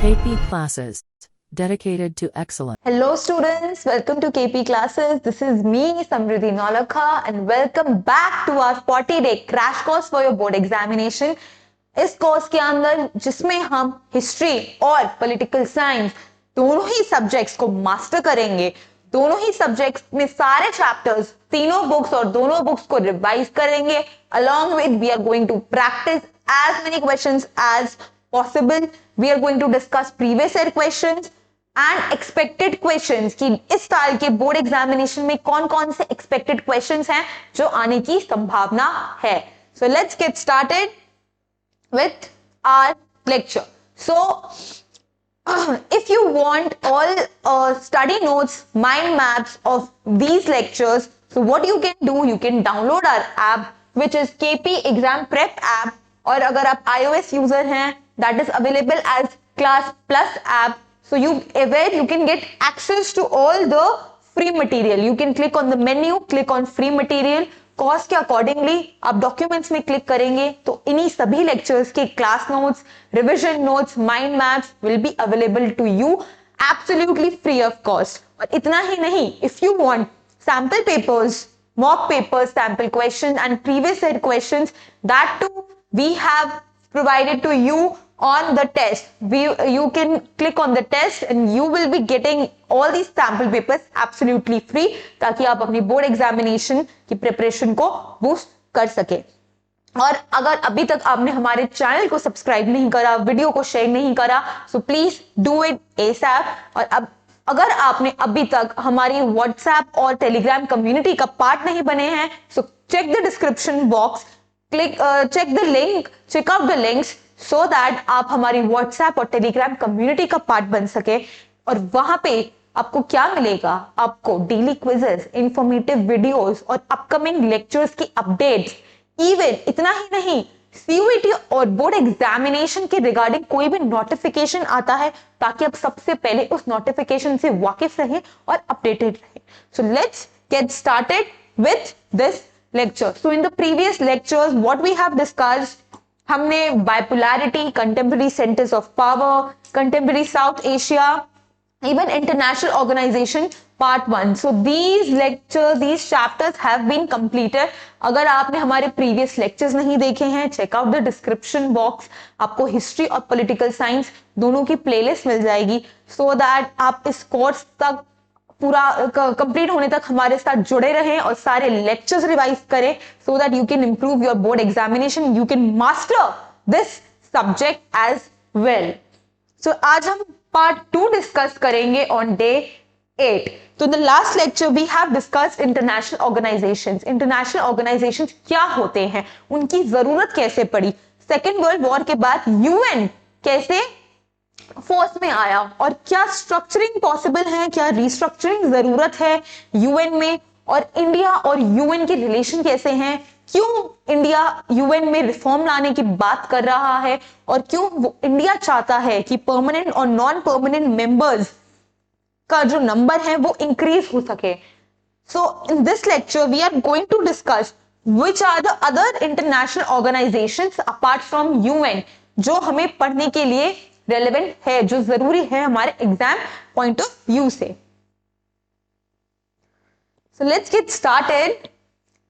KP classes dedicated to excellence. Hello students, welcome to KP classes. This is me Samriddhi Nolakha and welcome back to our 40-day crash course for your board examination. इस course के अंदर जिसमें हम history और political science दोनों ही subjects को master करेंगे, दोनों ही सब्जेक्ट्स में सारे चैप्टर्स, तीनों बुक्स और दोनों बुक्स को रिवाइज करेंगे. Along with we are going to practice as many questions as possible. We are going to discuss previous year questions and expected questions कि इस साल के बोर्ड एग्जामिनेशन में कौन कौन से expected questions हैं जो आने की संभावना है. So let's get started with our lecture. So if you want all study notes, mind maps of these lectures, so what you can do, you can download our app which is KP Exam Prep app. और अगर आप iOS user हैं, that is available as Class Plus app. So where you can get access to all the free material. You can click on the menu, click on free material. Cost के accordingly आप documents में click करेंगे तो इन्हीं सभी lectures के class notes, revision notes, mind maps will be available to you absolutely free of cost. और इतना ही नहीं, if you want sample papers, mock papers, sample questions and previous year questions, that too we have provided to you on the test. You can click on the test and you will be getting all these sample papers absolutely free ताकि आप अपनी board examination की preparation को boost कर सके. और अगर अभी तक आपने हमारे चैनल को सब्सक्राइब नहीं करा, वीडियो को शेयर नहीं करा, so please do it ASAP. और अब अगर आपने अभी तक हमारी व्हाट्सएप और टेलीग्राम कम्युनिटी का पार्ट नहीं बने हैं, so check the description box, check the link, check out the links so that आप हमारी व्हाट्सएप और टेलीग्राम कम्युनिटी का पार्ट बन सके. और वहां पे आपको क्या मिलेगा? आपको डेली क्विजेस, इंफॉर्मेटिव वीडियोस और अपकमिंग लेक्चर्स की अपडेट्स. इवन इतना ही नहीं, CUET और बोर्ड एग्जामिनेशन के रिगार्डिंग कोई भी नोटिफिकेशन आता है ताकि आप सबसे पहले उस नोटिफिकेशन से वाकिफ रहें और अपडेटेड रहें. So let's get started with this lecture. So in the previous lectures what we have discussed, हमने bipolarity, contemporary centres of power, contemporary South Asia, even international organization part 1. So these lectures, these chapters have been completed. अगर आपने हमारे previous lectures नहीं देखे हैं, check out the description box. आपको history और political science दोनों की playlist मिल जाएगी so that आप इस course तक पूरा कंप्लीट होने तक हमारे साथ जुड़े रहें और सारे लेक्चर्स रिवाइज करें so that you can improve your board examination. You can master this subject as well. So आज हम पार्ट 2 डिस्कस करेंगे ऑन डे 8. तो the last lecture we have discussed international organisations. International organisations क्या होते हैं, उनकी जरूरत कैसे पड़ी, सेकेंड वर्ल्ड वॉर के बाद UN कैसे फोर्स में आया और क्या स्ट्रक्चरिंग पॉसिबल है, क्या रिस्ट्रक्चरिंग जरूरत है UN में, और इंडिया और UN के रिलेशन कैसे हैं, क्यों इंडिया UN में रिफॉर्म लाने की बात कर रहा है और क्यों वो इंडिया चाहता है कि परमानेंट और नॉन परमानेंट मेंबर्स का जो नंबर है वो इंक्रीज हो सके. So in this lecture we are going to discuss which are the other international organisations apart from UN जो हमें पढ़ने के लिए रेलेवेंट है, जो जरूरी है हमारे एग्जाम पॉइंट ऑफ व्यू से. सो लेट्स गेट स्टार्टेड.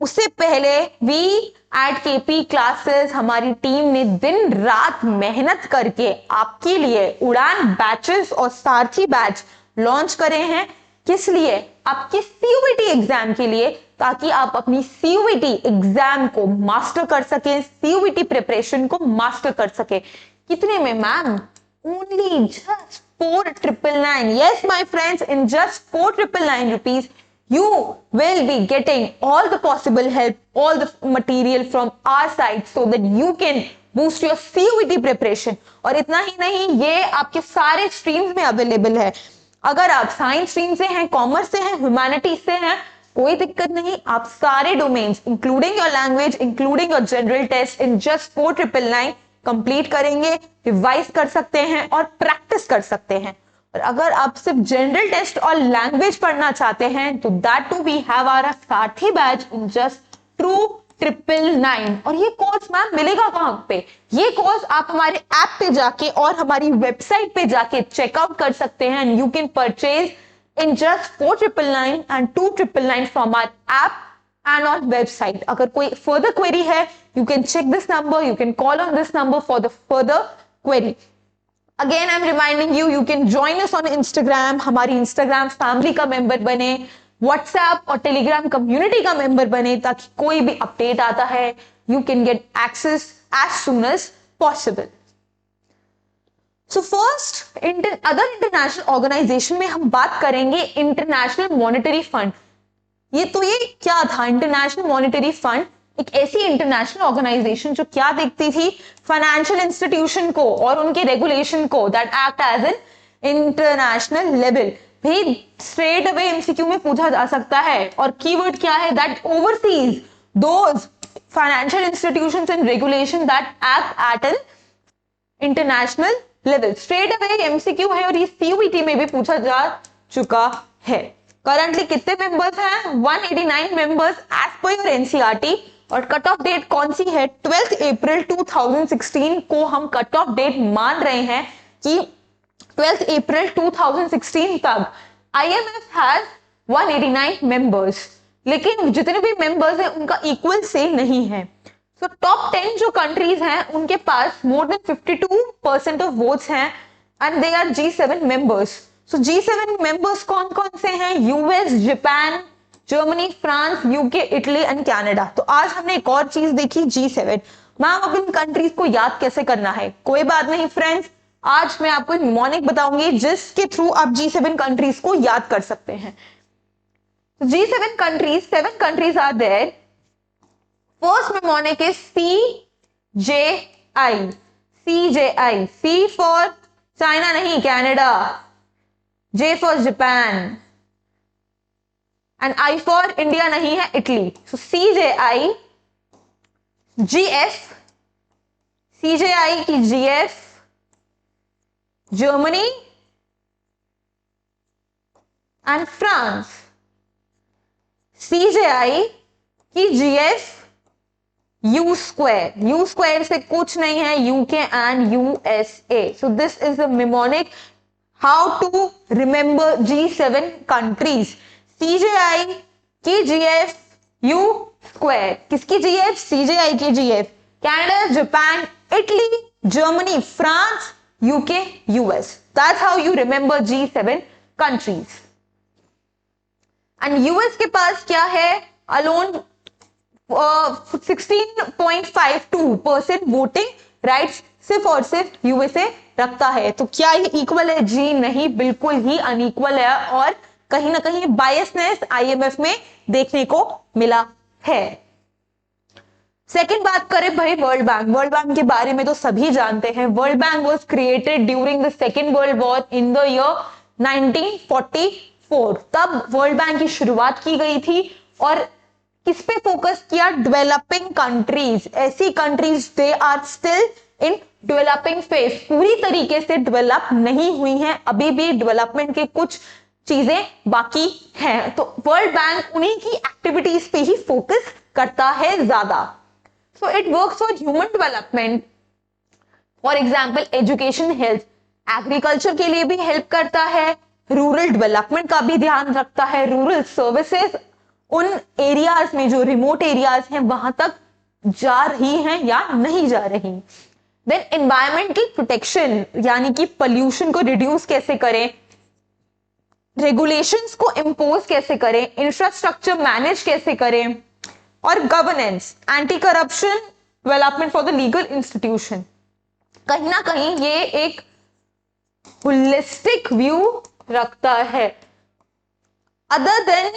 उससे पहले वी एट KP क्लासेस, हमारी टीम ने दिन रात मेहनत करके आपके लिए उड़ान बैचेस और सारथी बैच लॉन्च करे हैं. किस लिए? आपके CUET एग्जाम के लिए, ताकि आप अपनी CUET एग्जाम को मास्टर कर सकें, CUET प्रिपरेशन को मास्टर कर सके. कितने में ma'am? Only just 4,999. Yes my friends, in just 4,999 rupees you will be getting all the possible help, all the material from our side so that you can boost your CUET preparation. और इतना ही नहीं, ये आपके सारे streams में available है. अगर आप साइंस स्ट्रीम से हैं, कॉमर्स से हैं, ह्यूमैनिटीज से हैं, कोई दिक्कत नहीं, आप सारे domains including your language, including your general test in just 4,999 complete करेंगे, रिवाइज कर सकते हैं और प्रैक्टिस कर सकते हैं. और अगर आप सिर्फ जनरल टेस्ट और लैंग्वेज पढ़ना चाहते हैं तो that too we have our Sarathi batch in just 999। और ये कोर्स मैम मिलेगा कहाँ पे? ये कोर्स आप हमारे ऐप पे जाके और हमारी वेबसाइट पे जाके चेकआउट कर सकते हैं, and you can purchase in just 4999 and 2999 from our app and on website. अगर कोई फर्दर क्वेरी है, you can check this number, you can call on this number for the further query. Again I am reminding you, you can join us on Instagram, हमारी Instagram family का member बने, WhatsApp और Telegram community का member बने, ताकि कोई भी update आता है you can get access as soon as possible. So first, other international organisation में हम बात करेंगे इंटरनेशनल मॉनेटरी फंड। ये क्या था? इंटरनेशनल मॉनेटरी फंड एक ऐसी इंटरनेशनल ऑर्गेनाइजेशन जो क्या देखती थी? फाइनेंशियल इंस्टीट्यूशन को और उनके रेगुलेशन को, that act as an international level. भाई स्ट्रेट अवे एमसीक्यू में पूछा जा सकता है, और कीवर्ड क्या है? That overseas those financial institutions and regulation that act at an international level. Straight away MCQ है और ये सीयूईटी में भी पूछा जा चुका है। करंटली कितने मेंबर्स हैं? 189 members as per your NCERT. और कट ऑफ डेट कौन सी है? 12 अप्रैल 2016 को हम कट ऑफ डेट मान रहे हैं कि 12 अप्रैल 2016 तक IMF हैज 189 मेंबर्स, लेकिन जितने भी मेंबर्स हैं उनका इक्वल से नहीं है। सो टॉप 10 जो कंट्रीज हैं उनके पास मोर देन 52% ऑफ वोट्स हैं and they are G7 members. So G7 members कौन कौन से हैं? US, Japan, Germany, France, UK, Italy and Canada. तो आज हमने एक और चीज देखी, G7। मैम अब इन कंट्रीज को याद कैसे करना है? कोई बात नहीं फ्रेंड्स, आज मैं आपको निमोनिक बताऊंगी जिसके थ्रू आप G7 कंट्रीज को याद कर सकते हैं। G7 countries, 7 countries are there. First mnemonic is CJI। CJI, C for China नहीं, Canada, J for Japan and I for India नहीं है, Italy. So CJI, GF, CJI की GF Germany and France, CJI की GF U square. U square से कुछ नहीं है, UK and USA। So this is the mnemonic how to remember G7 countries। CJI की GF U square, किसकी GF? CJI की GF, Canada, Japan, Italy, Germany, France, UK, US। That's how you remember G7 countries। And US के पास क्या है? Alone 16.52% voting rights सिर्फ और सिर्फ USA रखता है। तो क्या ये इक्वल है? जी नहीं, बिल्कुल ही अनइक्वल है, और कहीं ना कहीं बायसनेस IMF में देखने को मिला है। सेकंड बात करें भाई वर्ल्ड बैंक। वर्ल्ड बैंक के बारे में तो सभी जानते हैं। World bank was created during the second world war in the year 1944। तब वर्ल्ड बैंक की शुरुआत की गई थी, और किस पे फोकस किया? Developing countries. ऐसी countries they are still in developing phase, पूरी तरीके से डेवलप नहीं हुई हैं, अभी भी डेवलपमेंट के कुछ चीजें बाकी हैं। तो वर्ल्ड बैंक उन्हीं की एक्टिविटीज पे ही फोकस करता है ज्यादा। So it works for human development, for example education, health, agriculture के लिए भी हेल्प करता है, रूरल डेवलपमेंट का भी ध्यान रखता है, रूरल सर्विसेज उन एरियाज में जो रिमोट एरियाज हैं वहां तक जा रही हैं या नहीं जा रही। देन एनवायरमेंटल प्रोटेक्शन, यानी कि पोल्यूशन को रिड्यूस कैसे करें, रेगुलेशंस को इंपोज कैसे करें, इंफ्रास्ट्रक्चर मैनेज कैसे करें, और governance, anti corruption, development for the legal institution. कहीं ना कहीं ये एक होलिस्टिक व्यू रखता है। अदर देन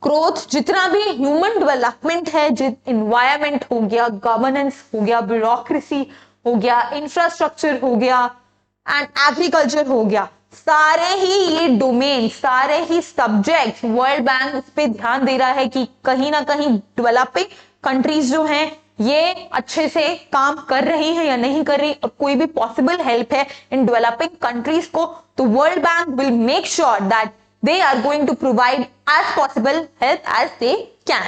ग्रोथ, जितना भी ह्यूमन डेवलपमेंट है, एनवायरमेंट हो गया, गवर्नेंस हो गया, ब्यूरोक्रेसी हो गया, इंफ्रास्ट्रक्चर हो गया एंड एग्रीकल्चर हो गया, सारे ही ये डोमेन, सारे ही सब्जेक्ट वर्ल्ड बैंक इस पे ध्यान दे रहा है कि कहीं ना कहीं डेवलपिंग कंट्रीज जो हैं ये अच्छे से काम कर रही है या नहीं कर रही, और कोई भी पॉसिबल हेल्प है इन डेवलपिंग कंट्रीज को, तो world bank will make sure that they are going to provide as possible help as they can.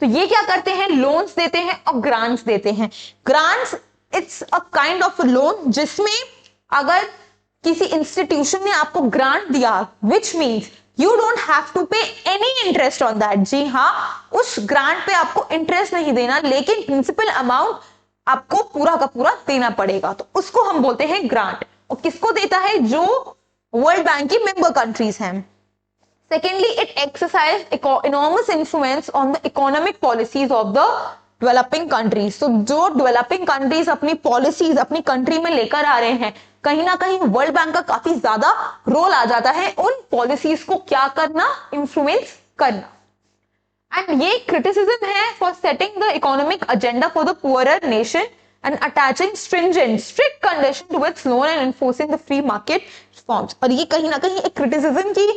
तो ये क्या करते हैं, लोन्स देते हैं और ग्रांट्स देते हैं। Grants it's a kind of loan जिसमें अगर किसी इंस्टीट्यूशन ने आपको ग्रांट दिया, which means you don't have to pay any interest on that. जी हाँ, उस ग्रांट पे आपको इंटरेस्ट नहीं देना, लेकिन प्रिंसिपल अमाउंट आपको पूरा का पूरा देना पड़ेगा, तो उसको हम बोलते हैं ग्रांट। और किसको देता है, जो वर्ल्ड बैंक की मेंबर कंट्रीज हैं। Secondly, it exercised enormous influence on the economic policies of the developing countries. So, जो developing countries अपनी policies अपनी country में लेकर आ रहे हैं, कहीं ना कहीं वर्ल्ड बैंक का काफी ज्यादा रोल आ जाता है उन policies को क्या करना, influence करना। एंड ये क्रिटिसिज्म है for setting the economic agenda for the poorer nation and attaching stringent strict condition to its loan and enforcing the free market reforms। और ये कहीं ना कहीं एक क्रिटिसिज्म की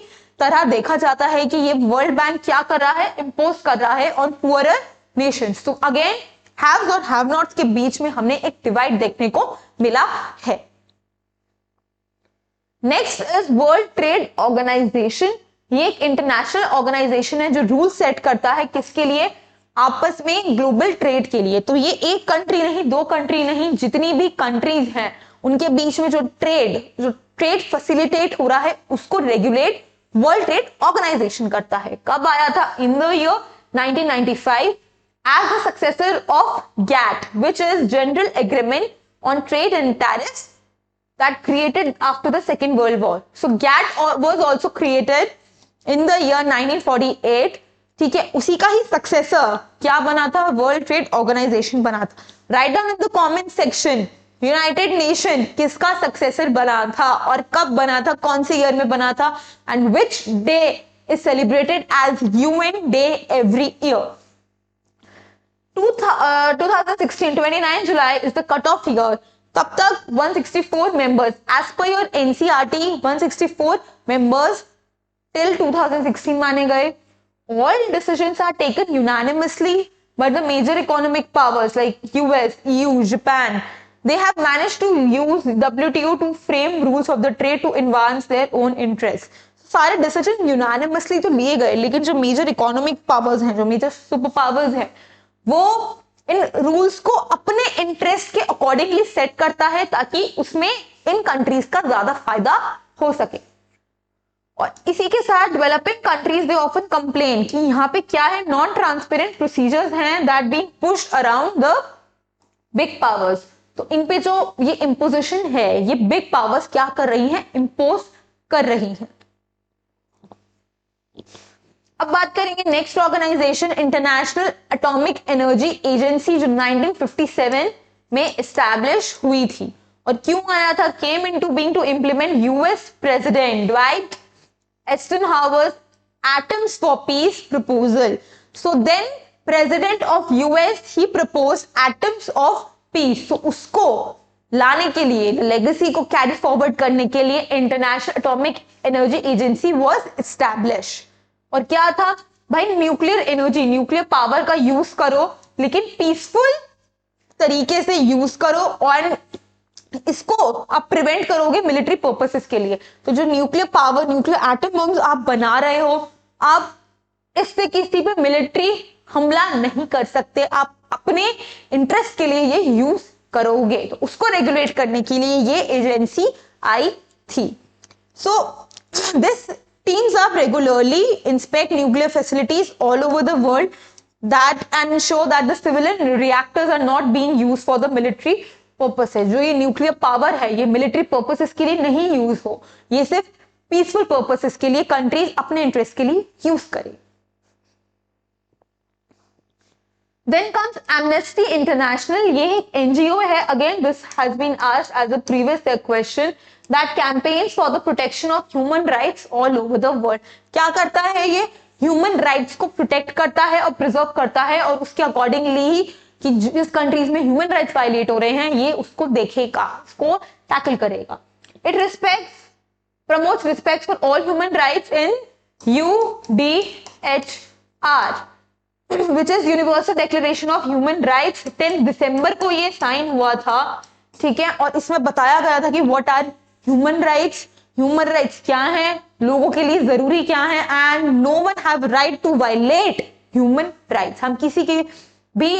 तरह देखा जाता है कि ये वर्ल्ड बैंक क्या कर रहा है, इम्पोज कर रहा है ऑन पुअरर नेशंस। तो अगेन हैव्स और हैव नॉट्स के बीच में हमने एक डिवाइड देखने को मिला है। Next is World Trade Organisation. ये एक इंटरनेशनल ऑर्गेनाइजेशन है जो रूल सेट करता है किसके लिए, आपस में ग्लोबल ट्रेड के लिए। तो ये एक कंट्री नहीं, दो कंट्री नहीं, जितनी भी कंट्रीज हैं उनके बीच में जो ट्रेड फैसिलिटेट हो रहा है उसको रेगुलेट वर्ल्ड ट्रेड ऑर्गेनाइजेशन करता है। कब आया था, in the year 1995 as the successor of GATT, which is General Agreement on Trade and Tariffs that created after the Second World War. So GATT was also created in the year 1948। ठीक है, उसी का ही successor क्या बना था, world Trade organisation बना था। Write down in the comment section United nation किसका सक्सेसर बना था और कब बना था, कौन से ईयर में बना था, and which day is celebrated as UN day every year. 2016 29 July is the cut off year. तब तक 164 members as per your NCERT 164 members till 2016 माने गए। All decisions are taken unanimously by the major economic powers like US, EU, Japan. They have managed to use WTO to frame rules of the trade to advance their own interests. सारे decision unanimously तो लिए गए, लेकिन जो major economic powers हैं, जो major super powers हैं, वो इन रूल्स को अपने इंटरेस्ट के अकॉर्डिंगली सेट करता है ताकि उसमें इन कंट्रीज का ज्यादा फायदा हो सके। और इसी के साथ developing countries they often complain कि यहाँ पे क्या है, नॉन ट्रांसपेरेंट प्रोसीजर्स हैं that being pushed around the big powers. तो इन पे जो ये इम्पोजिशन है, ये बिग पावर्स क्या कर रही हैं, इम्पोज कर रही हैं। अब बात करेंगे next organization, international atomic energy agency, जो 1957 में एस्टैब्लिश हुई थी। और क्यों आया था, came into being to implement US president Dwight Eisenhower's Atoms for Peace proposal. So then President of US he proposed Atoms of Peace. So उसको लाने के लिए, लेगेसी को कैरी फॉरवर्ड करने के लिए international atomic energy agency was establish. और क्या था भाई, न्यूक्लियर एनर्जी, न्यूक्लियर पावर का यूज करो, लेकिन पीसफुल तरीके से यूज करो और इसको आप प्रिवेंट करोगे मिलिट्री पर्पसेस के लिए। तो जो nuclear power, nuclear atom bombs आप बना रहे हो, आप इससे किसी पे मिलिट्री हमला नहीं कर सकते, आप अपने इंटरेस्ट के लिए ये यूज करोगे। तो उसको रेगुलेट करने के लिए ये एजेंसी आई थी। So this teams up regularly inspect nuclear facilities all over the world that and ensure that the civilian reactors are not being used for the military purposes। जो ये न्यूक्लियर पावर है ये military purposes के लिए नहीं use हो, ये सिर्फ पीसफुल पर्पसेस के लिए कंट्रीज अपने इंटरेस्ट के लिए यूज करें। Then comes Amnesty International, ये एक एनजीओ है। Again this has been asked as a previous question that campaigns for the protection of human rights all over the world। क्या करता है ये, ह्यूमन राइट्स को प्रोटेक्ट करता है और प्रिजर्व करता है, और उसके अकॉर्डिंगली ही कि जिस कंट्रीज में ह्यूमन राइट्स वायलेट हो रहे हैं ये उसको देखेगा, उसको टैकल करेगा। It respects promotes respect for all human rights in UDHR which is universal declaration of human rights. 10 दिसंबर को ये साइन हुआ था, ठीक है। और इसमें बताया गया था कि what are human rights, human rights क्या है, लोगों के लिए जरूरी क्या है, and no one have right to violate human rights. हम किसी के भी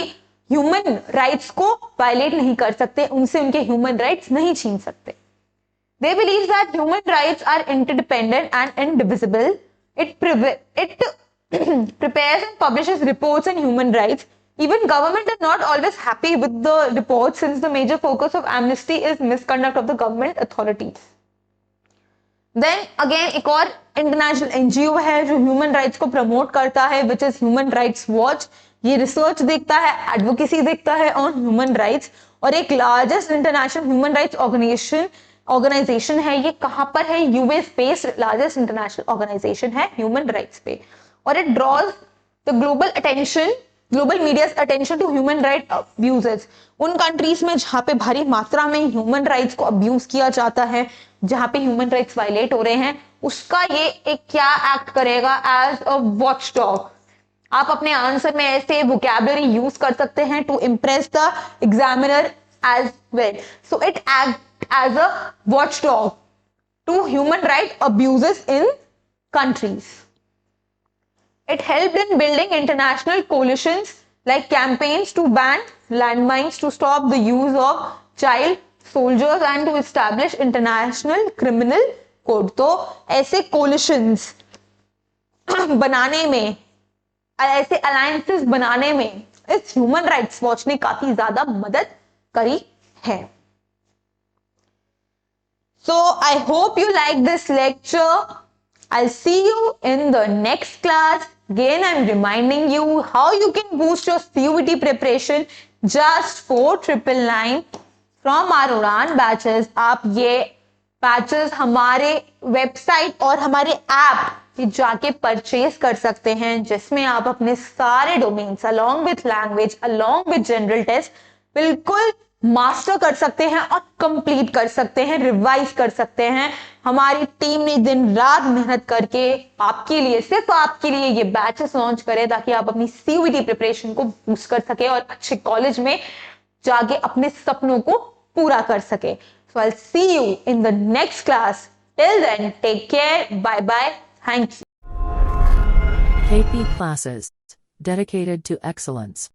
ह्यूमन राइट्स को वायलेट नहीं कर सकते, उनसे उनके ह्यूमन राइट्स नहीं छीन सकते। They believe that human rights are interdependent and indivisible. It prepares and publishes reports on human rights. Even government are not always happy with the reports, since the major focus of Amnesty is misconduct of the government authorities. Then again एक और international NGO है जो human rights को promote करता है, which is human rights watch. ये research देखता है, एडवोकेसी देखता है ऑन ह्यूमन राइट्स, और एक largest international human rights organisation है। ये कहां पर है? US based largest international organisation है ह्यूमन राइट्स पे, और it draws the global media's attention to human right abuses. उन कंट्रीज में जहां पे भारी मात्रा में ह्यूमन राइट्स को अब्यूज किया जाता है, जहां पे ह्यूमन राइट्स वायलेट हो रहे हैं, उसका ये एक क्या एक्ट करेगा? As a watchdog. आप अपने आंसर में ऐसे वोकैबुलरी यूज कर सकते हैं to impress the examiner as well. So it act as a watchdog to human rights abuses in countries. It helped in building international coalitions like campaigns to ban landmines, to stop the use of child soldiers and to establish international criminal code. तो ऐसे coalitions बनाने में, ऐसे alliances बनाने में इस human rights watch ने काफी ज्यादा मदद करी है। So I hope you like this lecture. I'll see you in the next class. Again, I'm reminding you how you can boost your CUET preparation just for 999 from our Udan batches. आप ये batches हमारे website और हमारे app पे जाके purchase कर सकते हैं, जिसमें आप अपने सारे domains along with language, along with general test बिल्कुल मास्टर कर सकते हैं और कंप्लीट कर सकते हैं, रिवाइज कर सकते हैं। हमारी टीम ने दिन रात मेहनत करके आपके लिए, सिर्फ आपके लिए ये बैचेस लॉन्च करे, ताकि आप अपनी सीयूईटी प्रिपरेशन को बूस्ट कर सके और अच्छे कॉलेज में जाके अपने सपनों को पूरा कर सके। So I see you in the next class. Till then take care, bye bye, thank you. KP classes dedicated to excellence.